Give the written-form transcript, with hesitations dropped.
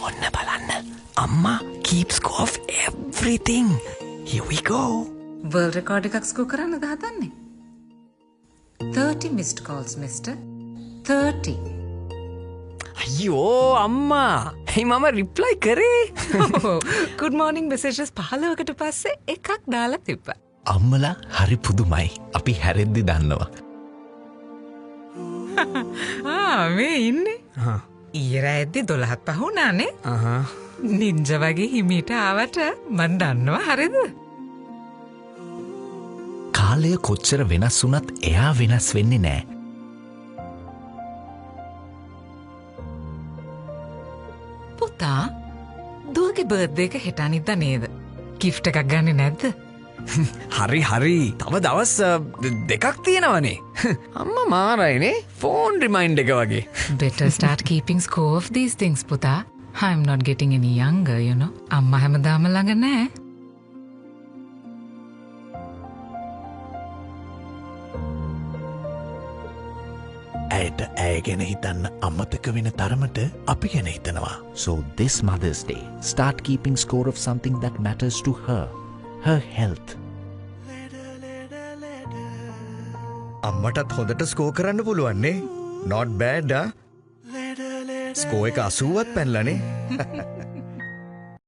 ඔන්න බලන්න. අම්මා keep score of everything. Here we go. World record එකක් ස්කෝර් කරන්නද හදන්නේ? 30 missed calls, mister. 30. අයියෝ අම්මා. හේ මම reply කරේ. Good morning messages 15කට පස්සේ එකක් දාලා තිබ්බා. අම්මලා හරි පුදුමයි. අපි හැරෙද්දි දන්නවා. මේ ඉන්නේ. ඊයේ රැද්දි 12ක් පහ වුණානේ. නින්ජා වගේ හිමීට ආවට මන් දන්නවා හරිද? කාලය කොච්චර වෙනස් වුණත් එයා වෙනස් වෙන්නේ නෑ. පුතා දුවගේ බර්ත්ඩේ එක හෙට අනිද්දා නේද? gift එකක් ගන්නේ නැද්ද? හරි තව දවස් දෙකක් තියෙනවනේ. අම්මා මාරයිනේ ෆෝන් රිමයින්ඩ් එක වගේ. Better start keeping score of these things, පුතා. I'm not getting any younger, you know. අම්මා හැමදාම ළඟ නෑ. ඇයට ඇය ගැන හිතන්න අමතක වෙන තරමට අපි ගැන හිතනවා. So this Mother's Day, start keeping score of something that matters to her. Her health. අම්මටත් හොඳට ස්කෝ කරන්න පුළුවන්නේ. Not bad, ස්කෝ එක 80ත් පැනලානේ.